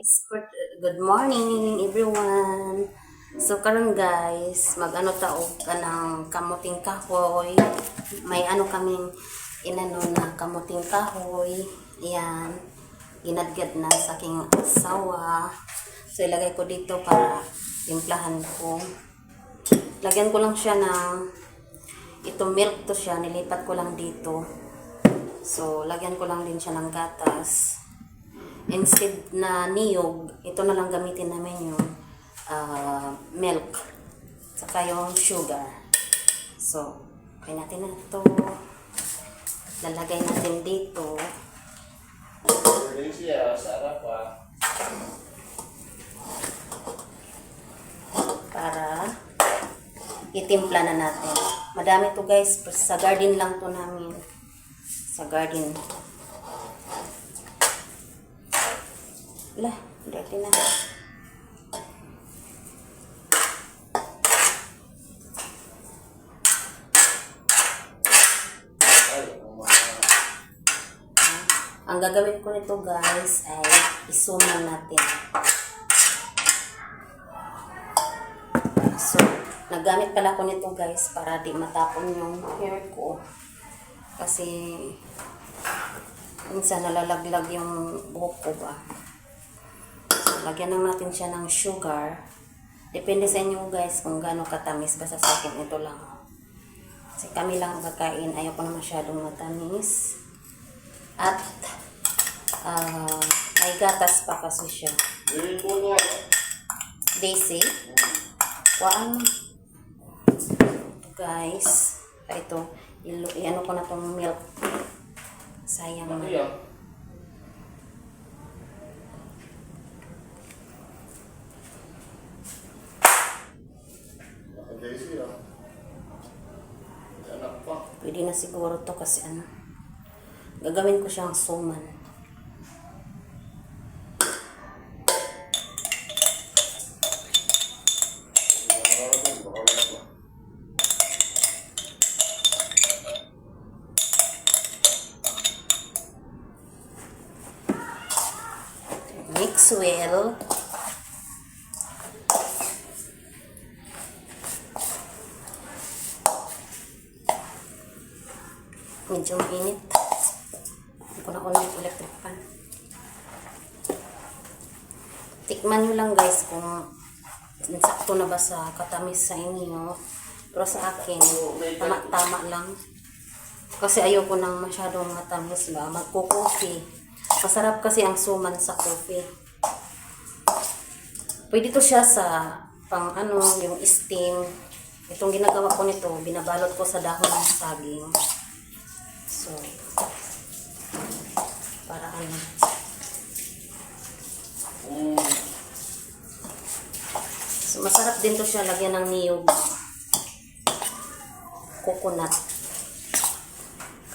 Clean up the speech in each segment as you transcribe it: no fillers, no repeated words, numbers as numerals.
Good morning everyone. So karon guys, mag-ano taog ka ng kamuting kahoy. May ano kaming inano na kamuting kahoy. Yan. Ginadgad na sa aking asawa. So ilagay ko dito para timplahan ko. Lagyan ko lang siya ng ito milk to siya, nilipat ko lang dito. So lagyan ko lang din siya ng gatas. Instead na niyog, ito na lang gamitin namin yung milk saka yung sugar. So, kaya natin na ito. Lalagay natin dito. Para itimpla na natin. Madami to guys. Sa garden lang to namin. Sa garden. Lah, dirty na. Ang gagawin ko nito guys ay isuman natin. So, naggamit pala ko nito guys para di matapon yung hair ko. Kasi minsan nalalaglag yung buhok ko ba. Lagyan lang natin siya ng sugar. Depende sa inyo guys kung gaano katamis. Basta sa akin ito lang. Kasi kami lang kakain. Ayaw ko na masyadong matamis. At may gatas pa kasi siya. Daisy. Waan. Guys. Ito. I-ano ko na tong milk. Sayang na. Pwede na siguro to kasi ano. Gagawin ko siyang suman. Mix well. Medyo mainit. Hindi ko na unang electric pan. Tikman nyo lang guys kung sakto na ba sa katamis sa inyo. Pero sa akin, tama-tama lang. Kasi ayoko nang masyadong matamis ba. Magko-coffee. Masarap kasi ang suman sa coffee. Pwede to siya sa pang ano, yung steam. Itong ginagawa ko nito, binabalot ko sa dahon ng saging. So, para ano. So, masarap din to siya lagyan ng niyog. Coconut.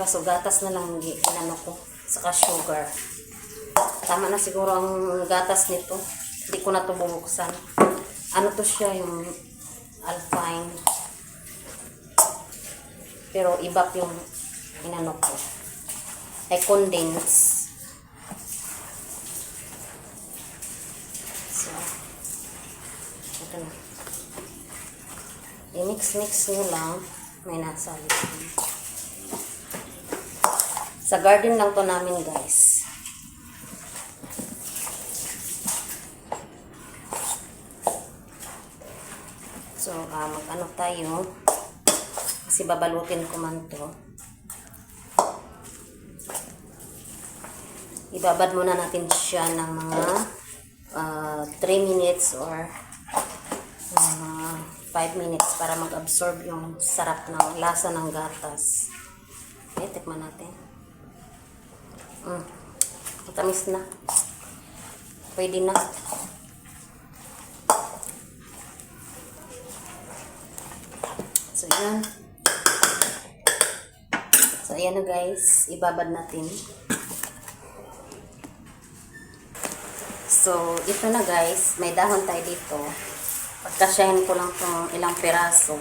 Kaso gatas na lang ginano ko. Saka sugar. Tama na siguro ang gatas nito. Hindi ko na to bubuksan. Ano to siya yung Alpine. Pero iba yung inano ko ay condense. So ito na, i-mix nyo lang. May nasa loob. Sa garden lang to namin guys. So mag-ano tayo kasi babalutin ko man to. Ibabad muna natin siya ng mga 3 minutes or 5 minutes para mag-absorb yung sarap ng lasa ng gatas. Okay, tikman natin. Matamis na. Pwede na. So, yan. So, ayan na guys. Ibabad natin. So, ito na guys. May dahon tayo dito. Pagkasyahin ko lang itong ilang piraso.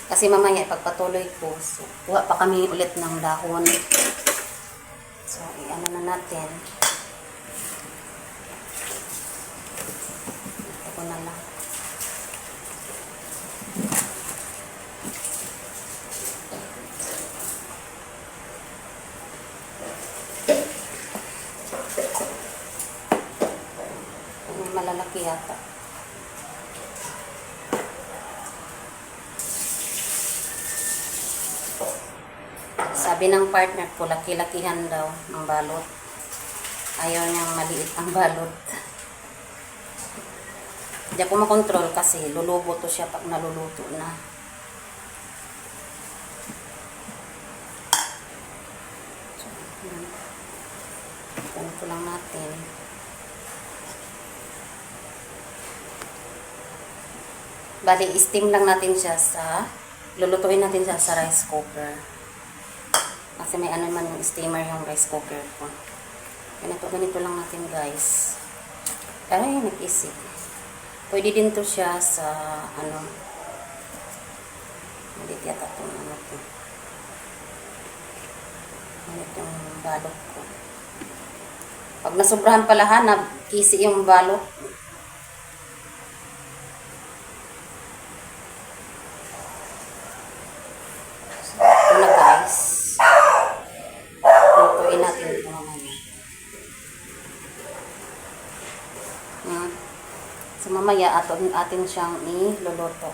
Kasi mamaya, pagpatuloy ko, so, kuha pa kami ulit ng dahon. So, i-ano na natin. ko na lang. Malalaki yata. Sabi ng partner ko, laki-lakihan daw ng balot. Ayaw niyang maliit ang balot. Hindi ako makontrol kasi lulubo to siya pag naluluto na. So, ganito lang natin. Bali, steam lang natin siya lulutuin natin siya sa rice cooker. Kasi may ano man yung steamer yung rice cooker ko. Ganito lang natin guys. Pero yun, nag-isip. Pwede din to siya sa, hindi yata itong to. Ganitong balot ko. Pag nasobrahan pala kisi yung balot. Ito na guys. Lutuin natin ito mamaya. So mamaya atin siyang iluluto.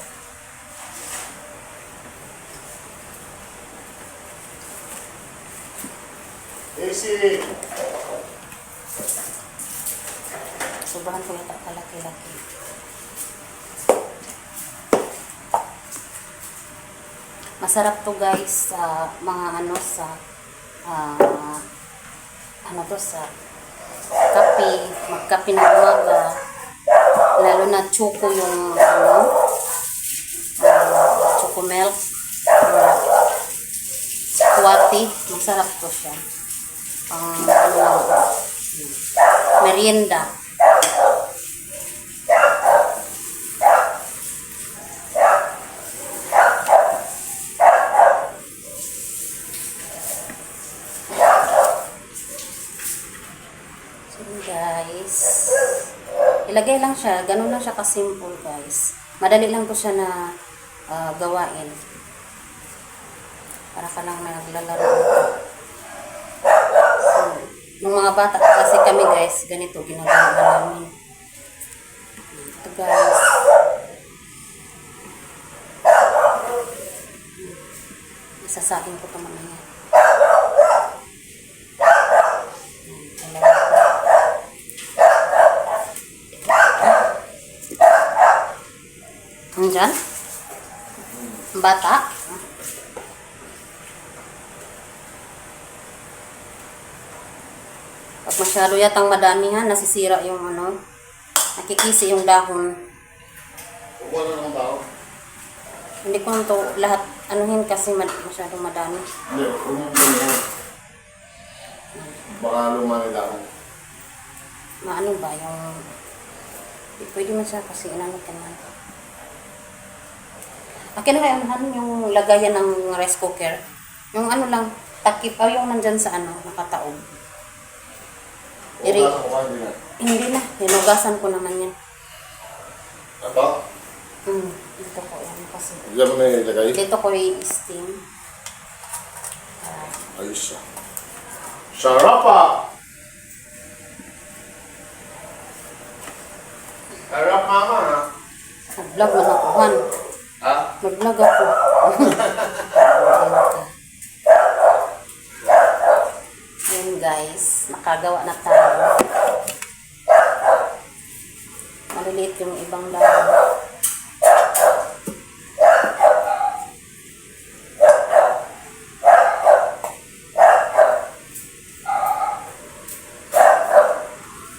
Easy. Sobrahan ko yata kalaki-laki. Masarap to guys sa mga sa sa kape, magkape na umaga, lalo na choco yung choco milk, squatty, masarap to siya. Merienda. Guys, ilagay lang siya, ganun lang siya kasimple guys. Madali lang to siya na gawain. Para ka lang naglalaro. So, nung mga bata kasi kami guys, ganito ginagawa namin. Ito guys. Isasakin ko ito mamaya. Diyan? Bata? Pag masyado yatang madamihan, nasisira yung nakikisi yung dahon. Upo na ng tao. Hindi ko ito lahat anuhin kasi masyado madami. Hindi, umupo na. Baka lumani dahon. Maano ba yung... Pwede man siya kasi inano ka man. Akin na kaya yung lagayan ng rice cooker. Yung lang, takip, yung nandyan sa nakataob. Hugasan ko hindi na. Hindi na, hinugasan ko naman yan. Ito? Dito ko yan kasi. Diyan mo na ilagay? Dito ko i-steam. Ayos siya. Sarap ah! Sarap mama ha? Nag-vlog man ako, Han. Ha? Nag-vlog ako. Yan guys, nakagawa na tayo. Maliliit yung ibang dahon.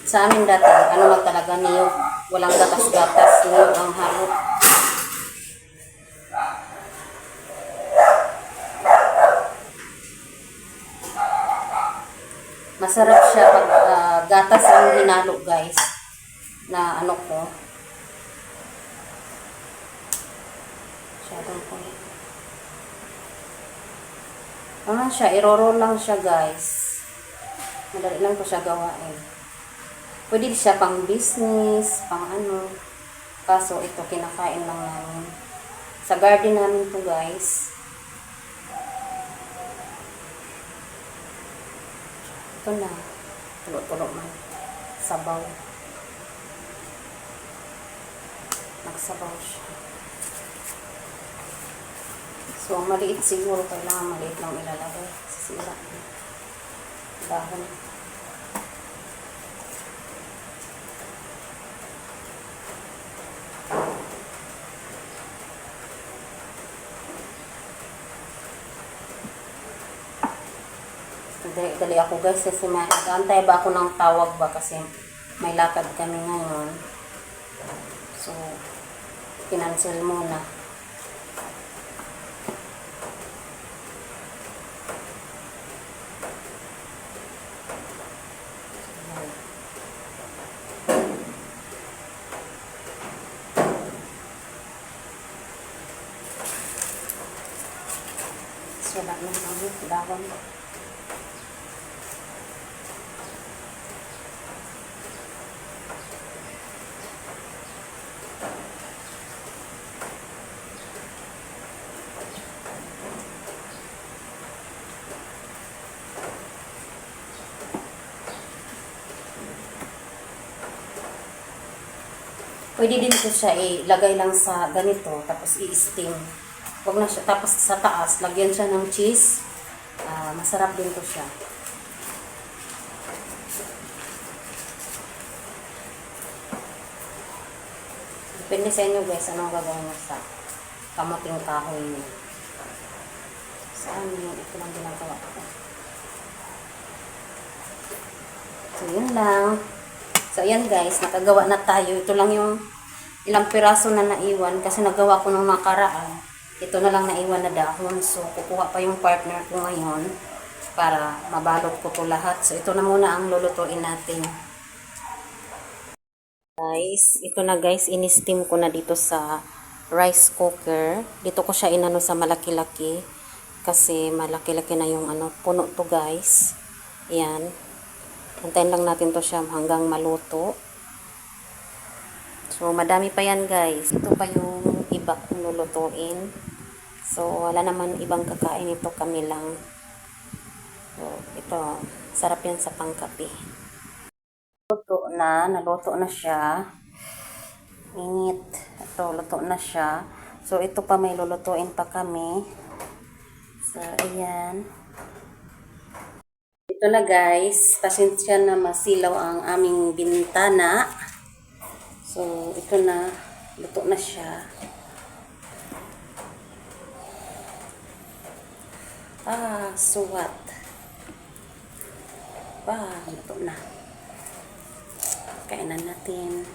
Sa amin dati, lang talaga niyog. Walang gatas-gatas, niyog ang halo. Masarap siya pag gatas ang hinalo guys. Na ko. Masyadong ko. Siya, iroro lang siya guys. Madali lang po siya gawain. Pwede siya pang business, pang Kaso ito kinakain lang namin. Sa garden namin to guys. Ito na. Tulo-tulo man. Sabaw. Nagsabaw siya. So, ang maliit siguro, kailangan maliit lang ilalagay. Sisira. Dahon. Dali ako guys kasi antay ba ako ng tawag ba kasi may lakad kami ngayon. So, kinancel muna. So, wala nang gamit. Dahon. Pwede din ko siya ilagay lang sa ganito, tapos i-steam. Huwag na siya, tapos sa taas, lagyan siya ng cheese. Masarap din ko siya. Depende sa inyo guys, anong gagawin mo sa kamuting kahoy niyo. Sa amin, ito lang ginagawa ko. So, yun lang. So, ayan guys, nakagawa na tayo. Ito lang yung ilang piraso na naiwan kasi nagawa ko nung nakaraan. Ito na lang naiwan na dahon. So, kukuha pa yung partner ko ngayon para mabalot ko to lahat. So, ito na muna ang lulutuin natin. Guys, ito na guys, in-steam ko na dito sa rice cooker. Dito ko siya inano sa malaki-laki kasi malaki-laki na yung puno to guys. Ayan. Antayin lang natin to siya hanggang maluto. So, madami pa yan guys. Ito pa yung iba kong lulutuin. So, wala naman ibang kakain. Ito kami lang. So, ito. Sarap yan sa pangkape. Luto na. Naluto na siya. Init. Ito, luto na siya. So, ito pa may lulutuin pa kami. So, ayan. Ito na guys, pasensya na masilaw ang aming bintana. So, ito na, luto na siya. Suwat. Luto na. Kainan natin.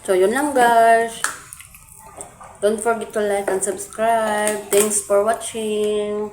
So, yun lang guys. Don't forget to like and subscribe. Thanks for watching.